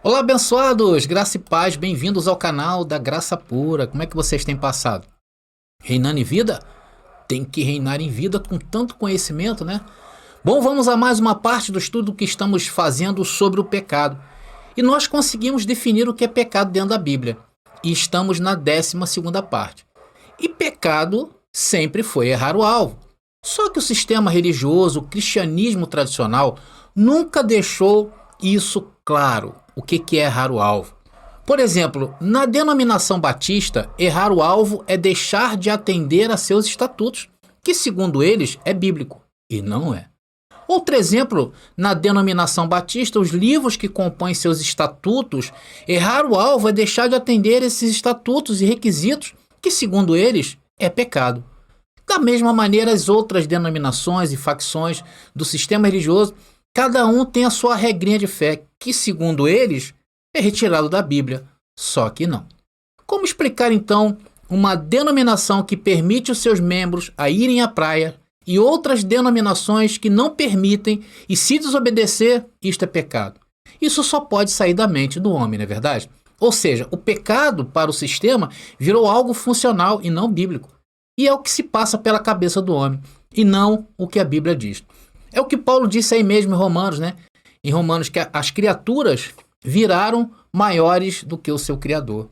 Olá, abençoados! Graça e paz, bem-vindos ao canal da Graça Pura. Como é que vocês têm passado? Reinando em vida? Tem que reinar em vida com tanto conhecimento, né? Bom, vamos a mais uma parte do estudo que estamos fazendo sobre o pecado. E nós conseguimos definir o que é pecado dentro da Bíblia. E estamos na 12ª parte. E pecado sempre foi errar o alvo. Só que o sistema religioso, o cristianismo tradicional, nunca deixou isso claro. O que é errar o alvo? Por exemplo, na denominação batista, errar o alvo é deixar de atender a seus estatutos, que segundo eles é bíblico, e não é. Outro exemplo, na denominação batista, os livros que compõem seus estatutos, errar o alvo é deixar de atender esses estatutos e requisitos, que segundo eles é pecado. Da mesma maneira, as outras denominações e facções do sistema religioso, cada um tem a sua regrinha de fé, que segundo eles é retirado da Bíblia, só que não. Como explicar então uma denominação que permite os seus membros a irem à praia e outras denominações que não permitem e se desobedecer, isto é pecado? Isso só pode sair da mente do homem, não é verdade? Ou seja, o pecado para o sistema virou algo funcional e não bíblico. E é o que se passa pela cabeça do homem, e não o que a Bíblia diz. É o que Paulo disse aí mesmo em Romanos, né? Em Romanos, que as criaturas viraram maiores do que o seu Criador.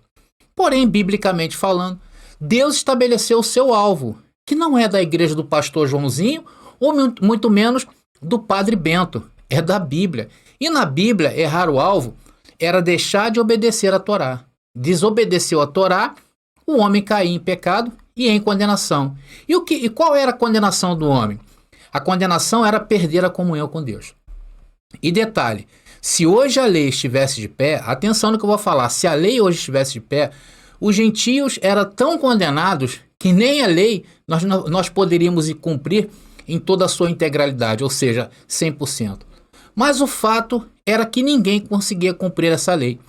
Porém, biblicamente falando, Deus estabeleceu o seu alvo, que não é da igreja do pastor Joãozinho, ou muito menos do padre Bento, é da Bíblia. E na Bíblia, errar o alvo era deixar de obedecer a Torá. Desobedeceu a Torá, o homem caía em pecado e em condenação. E qual era a condenação do homem? A condenação era perder a comunhão com Deus. E detalhe, se hoje a lei estivesse de pé, atenção no que eu vou falar, se a lei hoje estivesse de pé, os gentios eram tão condenados que nem a lei nós poderíamos cumprir em toda a sua integralidade, ou seja, 100%. Mas o fato era que ninguém conseguia cumprir essa lei.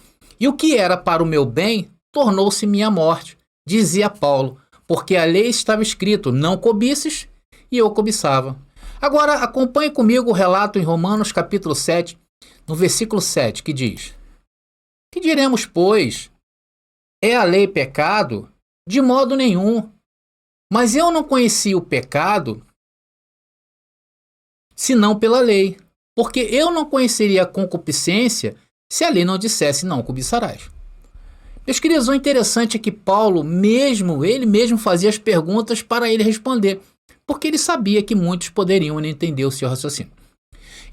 E o que era para o meu bem, tornou-se minha morte, dizia Paulo, porque a lei estava escrito, não cobices, e eu cobiçava. Agora, acompanhe comigo o relato em Romanos capítulo 7, no versículo 7, que diz: Que diremos, pois? É a lei pecado? De modo nenhum. Mas eu não conheci o pecado senão pela lei, porque eu não conheceria a concupiscência se a lei não dissesse não cobiçarás. Meus queridos, o interessante é que Paulo ele mesmo fazia as perguntas para ele responder, porque ele sabia que muitos poderiam não entender o seu raciocínio.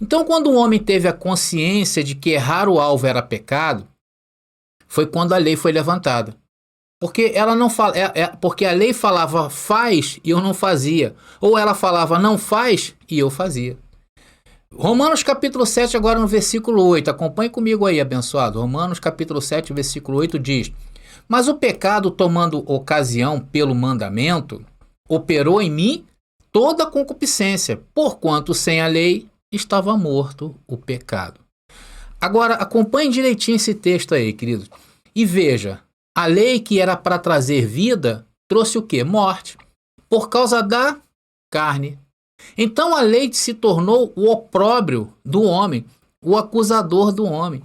Então, quando o homem teve a consciência de que errar o alvo era pecado, foi quando a lei foi levantada. Porque porque a lei falava faz e eu não fazia, ou ela falava não faz e eu fazia. Romanos capítulo 7, agora no versículo 8, acompanhe comigo aí, abençoado. Romanos capítulo 7, versículo 8 diz: Mas o pecado, tomando ocasião pelo mandamento, operou em mim toda a concupiscência, porquanto sem a lei estava morto o pecado. Agora, acompanhe direitinho esse texto aí, queridos. E veja, a lei que era para trazer vida, trouxe o quê? Morte, por causa da carne. Então a lei se tornou o opróbrio do homem, o acusador do homem.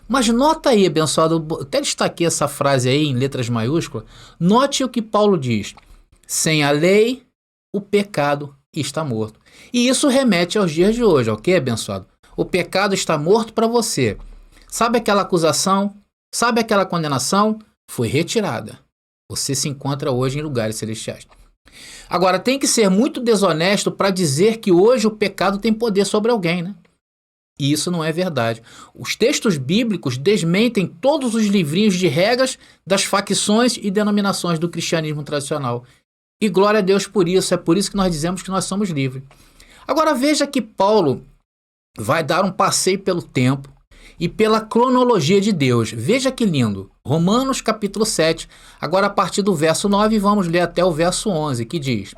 Mas nota aí, abençoado, até destaquei essa frase aí em letras maiúsculas, note o que Paulo diz: sem a lei, o pecado está morto. E isso remete aos dias de hoje, ok, abençoado? O pecado está morto para você. Sabe aquela acusação? Sabe aquela condenação? Foi retirada. Você se encontra hoje em lugares celestiais. Agora, tem que ser muito desonesto para dizer que hoje o pecado tem poder sobre alguém, né? E isso não é verdade. Os textos bíblicos desmentem todos os livrinhos de regras das facções e denominações do cristianismo tradicional. E glória a Deus por isso, é por isso que nós dizemos que nós somos livres. Agora veja que Paulo vai dar um passeio pelo tempo e pela cronologia de Deus. Veja que lindo. Romanos capítulo 7, agora a partir do verso 9, vamos ler até o verso 11, que diz: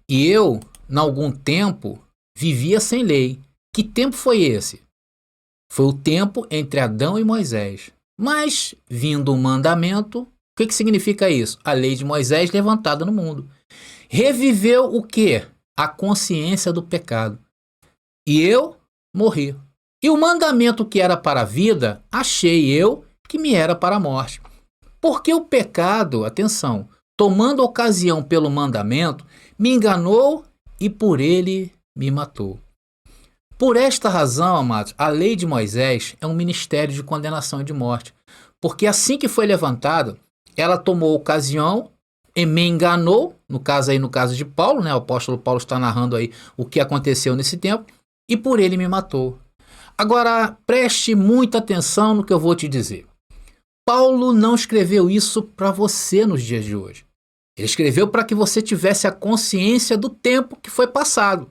E eu, em algum tempo, vivia sem lei. Que tempo foi esse? Foi o tempo entre Adão e Moisés. Mas, vindo o mandamento, o que significa isso? A lei de Moisés levantada no mundo. Reviveu o quê? A consciência do pecado. E eu morri. E o mandamento que era para a vida, achei eu que me era para a morte. Porque o pecado, atenção, tomando ocasião pelo mandamento, me enganou e por ele me matou. Por esta razão, amados, a lei de Moisés é um ministério de condenação e de morte. Porque assim que foi levantada, ela tomou ocasião e me enganou, no caso de Paulo, né? O apóstolo Paulo está narrando aí o que aconteceu nesse tempo, e por ele me matou. Agora, preste muita atenção no que eu vou te dizer. Paulo não escreveu isso para você nos dias de hoje. Ele escreveu para que você tivesse a consciência do tempo que foi passado.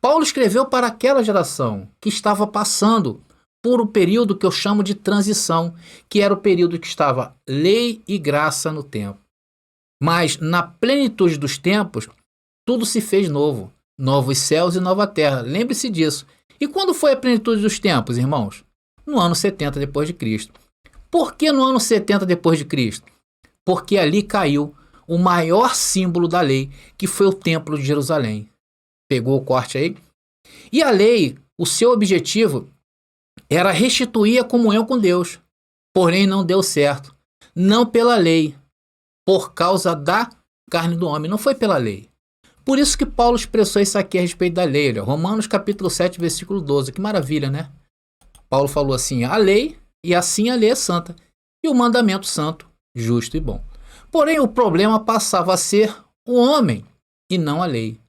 Paulo escreveu para aquela geração que estava passando por um período que eu chamo de transição, que era o período que estava lei e graça no tempo. Mas na plenitude dos tempos, tudo se fez novo. Novos céus e nova terra. Lembre-se disso. E quando foi a plenitude dos tempos, irmãos? No ano 70 depois de Cristo. Por que no ano 70 depois de Cristo? Porque ali caiu o maior símbolo da lei, que foi o Templo de Jerusalém. Pegou o corte aí? E a lei, o seu objetivo era restituir a comunhão com Deus. Porém, não deu certo. Não pela lei, por causa da carne do homem. Não foi pela lei. Por isso que Paulo expressou isso aqui a respeito da lei. Olha, Romanos capítulo 7, versículo 12. Que maravilha, né? Paulo falou assim, a lei, e assim a lei é santa, e o mandamento santo, justo e bom. Porém, o problema passava a ser o homem, e não a lei.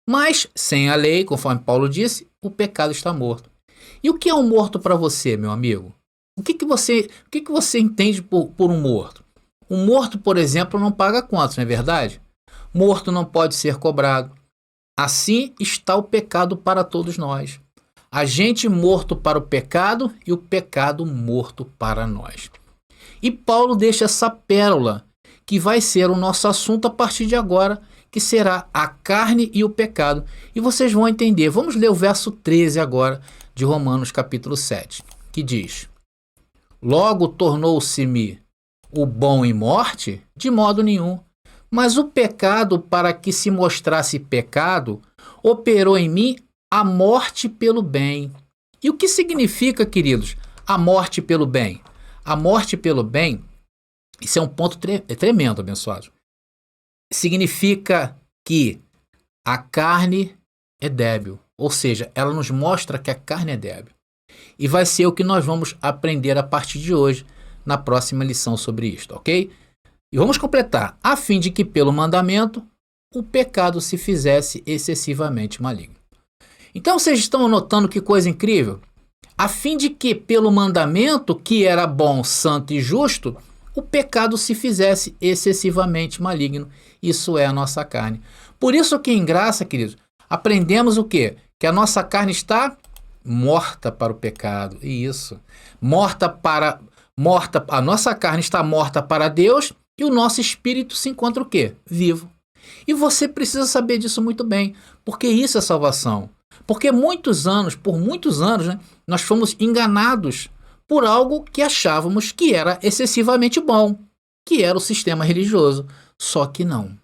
Mas, sem a lei, conforme Paulo disse, o pecado está morto. E o que é um morto para você, meu amigo? O que você entende por um morto? Um morto, por exemplo, não paga contas, não é verdade? Morto não pode ser cobrado. Assim está o pecado para todos nós. A gente morto para o pecado e o pecado morto para nós. E Paulo deixa essa pérola, que vai ser o nosso assunto a partir de agora, que será a carne e o pecado. E vocês vão entender. Vamos ler o verso 13 agora de Romanos capítulo 7, que diz: Logo tornou-se-me o bom em morte? De modo nenhum. Mas o pecado, para que se mostrasse pecado, operou em mim a morte pelo bem. E o que significa, queridos, a morte pelo bem? A morte pelo bem, isso é um ponto tremendo, abençoado. Significa que a carne é débil, ou seja, ela nos mostra que a carne é débil. E vai ser o que nós vamos aprender a partir de hoje, na próxima lição sobre isto, ok? E vamos completar, a fim de que pelo mandamento o pecado se fizesse excessivamente maligno. Então vocês estão notando que coisa incrível? A fim de que pelo mandamento, que era bom, santo e justo, o pecado se fizesse excessivamente maligno. Isso é a nossa carne. Por isso que em graça, queridos, aprendemos o quê? Que a nossa carne está morta para o pecado. Isso. A nossa carne está morta para Deus e o nosso espírito se encontra o quê? Vivo. E você precisa saber disso muito bem, porque isso é salvação. Porque por muitos anos, né, nós fomos enganados por algo que achávamos que era excessivamente bom, que era o sistema religioso. Só que não.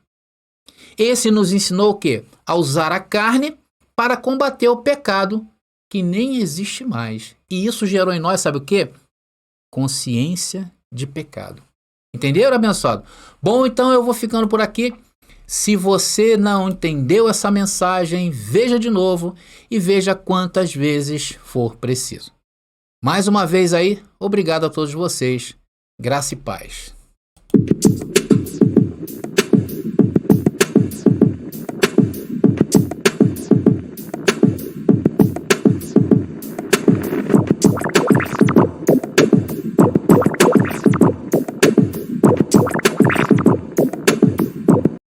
Esse nos ensinou o quê? A usar a carne para combater o pecado que nem existe mais. E isso gerou em nós, sabe o quê? Consciência de pecado. Entenderam, abençoado? Bom, então eu vou ficando por aqui. Se você não entendeu essa mensagem, veja de novo e veja quantas vezes for preciso. Mais uma vez aí, obrigado a todos vocês. Graça e paz.